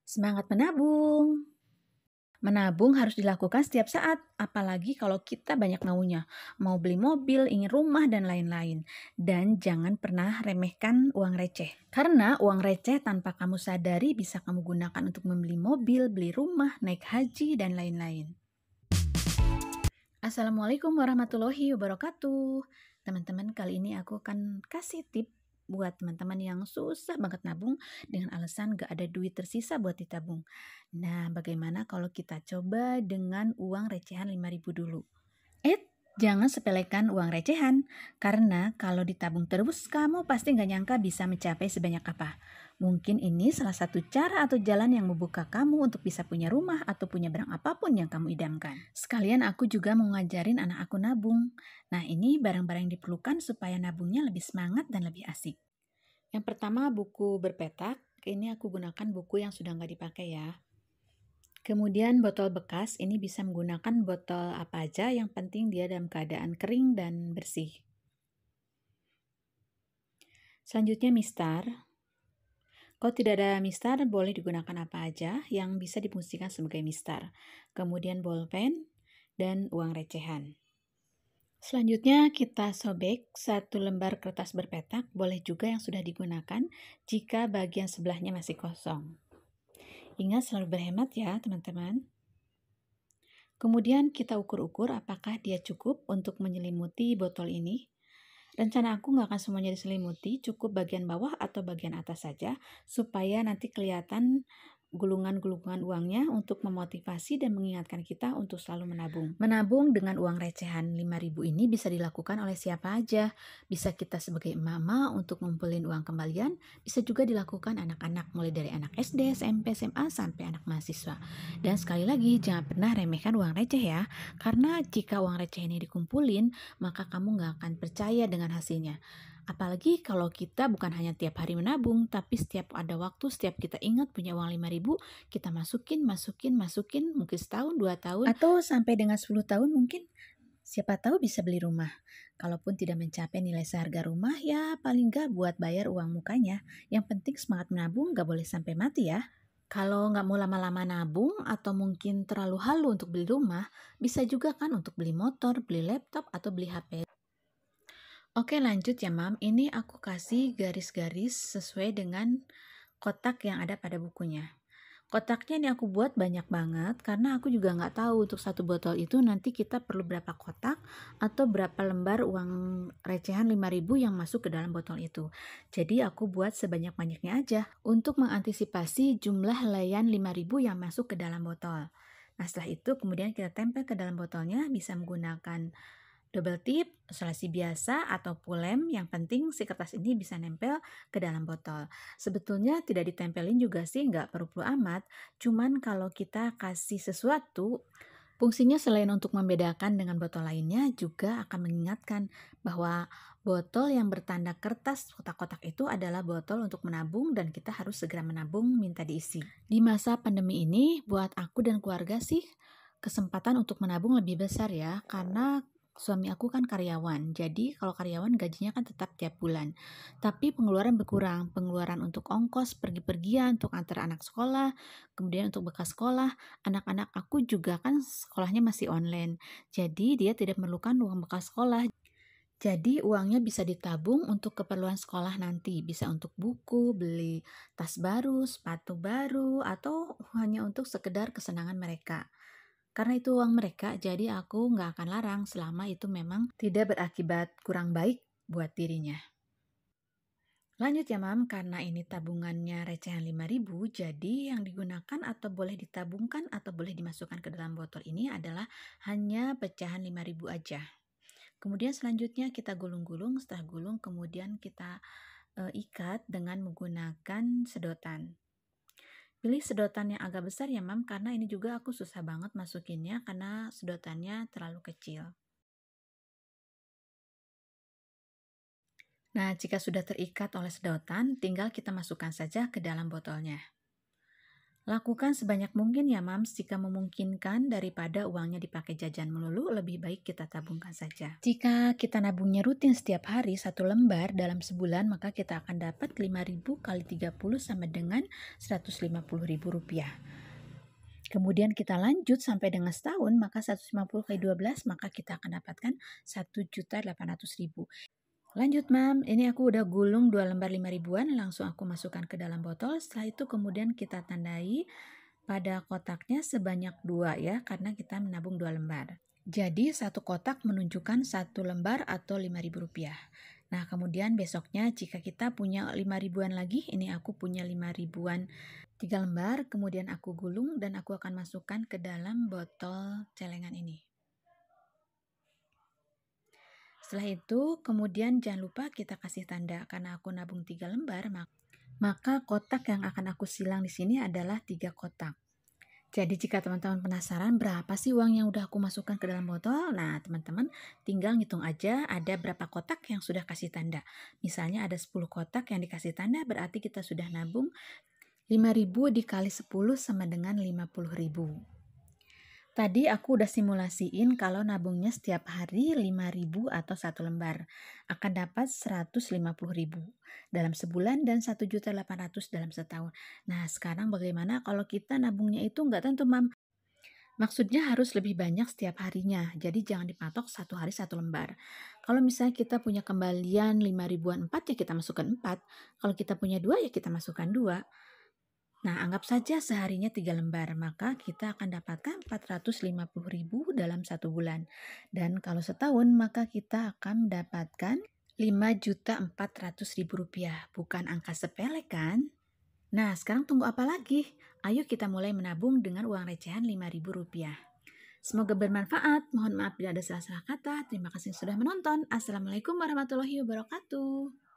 Semangat menabung. Menabung harus dilakukan setiap saat, apalagi kalau kita banyak maunya. Mau beli mobil, ingin rumah, dan lain-lain. Dan jangan pernah remehkan uang receh. Karena uang receh tanpa kamu sadari bisa kamu gunakan untuk membeli mobil, beli rumah, naik haji, dan lain-lain. Assalamualaikum warahmatullahi wabarakatuh. Teman-teman, kali ini aku akan kasih tip buat teman-teman yang susah banget nabung dengan alasan gak ada duit tersisa buat ditabung. Nah, bagaimana kalau kita coba dengan uang recehan 5.000 dulu? Jangan sepelekan uang recehan, karena kalau ditabung terus, kamu pasti gak nyangka bisa mencapai sebanyak apa. Mungkin ini salah satu cara atau jalan yang membuka kamu untuk bisa punya rumah atau punya barang apapun yang kamu idamkan. Sekalian aku juga mau ngajarin anak aku nabung. Nah, ini barang-barang yang diperlukan supaya nabungnya lebih semangat dan lebih asik. Yang pertama, buku berpetak. Ini aku gunakan buku yang sudah nggak dipakai ya. Kemudian botol bekas, ini bisa menggunakan botol apa aja, yang penting dia dalam keadaan kering dan bersih. Selanjutnya mistar. Kalau tidak ada mistar, boleh digunakan apa aja yang bisa difungsikan sebagai mistar. Kemudian bolpen dan uang recehan. Selanjutnya kita sobek satu lembar kertas berpetak, boleh juga yang sudah digunakan jika bagian sebelahnya masih kosong. Ingat selalu berhemat ya teman-teman. Kemudian kita ukur-ukur apakah dia cukup untuk menyelimuti botol ini. Rencana aku nggak akan semuanya diselimuti, cukup bagian bawah atau bagian atas saja, supaya nanti kelihatan gulungan-gulungan uangnya untuk memotivasi dan mengingatkan kita untuk selalu menabung. Menabung dengan uang recehan 5.000 ini bisa dilakukan oleh siapa aja. Bisa kita sebagai emak-emak untuk ngumpulin uang kembalian, bisa juga dilakukan anak-anak mulai dari anak SD, SMP, SMA, sampai anak mahasiswa. Dan sekali lagi, jangan pernah remehkan uang receh ya, karena jika uang receh ini dikumpulin, maka kamu nggak akan percaya dengan hasilnya. Apalagi kalau kita bukan hanya tiap hari menabung, tapi setiap ada waktu, setiap kita ingat punya uang 5.000, kita masukin, mungkin setahun, 2 tahun, atau sampai dengan 10 tahun mungkin. Siapa tahu bisa beli rumah. Kalaupun tidak mencapai nilai seharga rumah, ya paling nggak buat bayar uang mukanya. Yang penting semangat menabung, nggak boleh sampai mati ya. Kalau nggak mau lama-lama nabung atau mungkin terlalu halu untuk beli rumah, bisa juga kan untuk beli motor, beli laptop, atau beli HP. Oke, lanjut ya Mam. Ini aku kasih garis-garis sesuai dengan kotak yang ada pada bukunya. Kotaknya ini aku buat banyak banget karena aku juga nggak tahu untuk satu botol itu nanti kita perlu berapa kotak atau berapa lembar uang recehan 5.000 yang masuk ke dalam botol itu. Jadi aku buat sebanyak-banyaknya aja untuk mengantisipasi jumlah helaian 5.000 yang masuk ke dalam botol. Nah, setelah itu kemudian kita tempel ke dalam botolnya, bisa menggunakan double tip, isolasi biasa, atau pulem. Yang penting si kertas ini bisa nempel ke dalam botol. Sebetulnya tidak ditempelin juga sih, nggak perlu-perlu amat. Cuman kalau kita kasih sesuatu, fungsinya selain untuk membedakan dengan botol lainnya, juga akan mengingatkan bahwa botol yang bertanda kertas kotak-kotak itu adalah botol untuk menabung dan kita harus segera menabung, minta diisi. Di masa pandemi ini, buat aku dan keluarga sih, kesempatan untuk menabung lebih besar ya, karena suami aku kan karyawan, jadi kalau karyawan gajinya kan tetap tiap bulan. Tapi pengeluaran berkurang, pengeluaran untuk ongkos, pergi-pergian, untuk antar anak sekolah, kemudian untuk bekas sekolah. Anak-anak aku juga kan sekolahnya masih online, jadi dia tidak memerlukan uang bekas sekolah. Jadi uangnya bisa ditabung untuk keperluan sekolah nanti, bisa untuk buku, beli tas baru, sepatu baru, atau hanya untuk sekedar kesenangan mereka. Karena itu uang mereka, jadi aku nggak akan larang selama itu memang tidak berakibat kurang baik buat dirinya. Lanjut ya Mam, karena ini tabungannya recehan 5.000, jadi yang digunakan atau boleh ditabungkan atau boleh dimasukkan ke dalam botol ini adalah hanya pecahan 5.000 aja. Kemudian selanjutnya kita gulung-gulung, setelah gulung kemudian kita ikat dengan menggunakan sedotan. Pilih sedotan yang agak besar ya Mam, karena ini juga aku susah banget masukinnya karena sedotannya terlalu kecil. Nah, jika sudah terikat oleh sedotan, tinggal kita masukkan saja ke dalam botolnya. Lakukan sebanyak mungkin ya Mams, jika memungkinkan daripada uangnya dipakai jajan melulu, lebih baik kita tabungkan saja. Jika kita nabungnya rutin setiap hari 1 lembar dalam sebulan, maka kita akan dapat 5.000 kali 30 sama dengan Rp150.000. Kemudian kita lanjut sampai dengan setahun, maka 150 kali 12, maka kita akan dapatkan 1.800.000. Lanjut Mam, ini aku udah gulung 2 lembar 5 ribuan, langsung aku masukkan ke dalam botol. Setelah itu kemudian kita tandai pada kotaknya sebanyak 2 ya, karena kita menabung 2 lembar. Jadi satu kotak menunjukkan 1 lembar atau Rp5.000. Nah kemudian besoknya jika kita punya 5 ribuan lagi, ini aku punya 5 ribuan 3 lembar, kemudian aku gulung dan aku akan masukkan ke dalam botol celengan ini. Setelah itu, kemudian jangan lupa kita kasih tanda karena aku nabung 3 lembar, maka kotak yang akan aku silang di sini adalah 3 kotak. Jadi jika teman-teman penasaran berapa sih uang yang udah aku masukkan ke dalam botol, nah teman-teman tinggal ngitung aja ada berapa kotak yang sudah kasih tanda. Misalnya ada 10 kotak yang dikasih tanda, berarti kita sudah nabung 5.000 dikali 10 sama dengan 50.000. Tadi aku udah simulasiin kalau nabungnya setiap hari 5.000 atau 1 lembar. Akan dapat 150.000 dalam sebulan dan 1.800.000 dalam setahun. Nah sekarang bagaimana kalau kita nabungnya itu nggak tentu Mam? Maksudnya harus lebih banyak setiap harinya. Jadi jangan dipatok 1 hari 1 lembar. Kalau misalnya kita punya kembalian 5 ribuan 4 ya kita masukkan 4. Kalau kita punya 2 ya kita masukkan 2. Nah, anggap saja seharinya 3 lembar, maka kita akan dapatkan 450.000 dalam 1 bulan. Dan kalau setahun, maka kita akan mendapatkan Rp5.400.000. Bukan angka sepele kan? Nah, sekarang tunggu apa lagi? Ayo kita mulai menabung dengan uang recehan Rp5.000. Semoga bermanfaat. Mohon maaf bila ada salah-salah kata. Terima kasih sudah menonton. Assalamualaikum warahmatullahi wabarakatuh.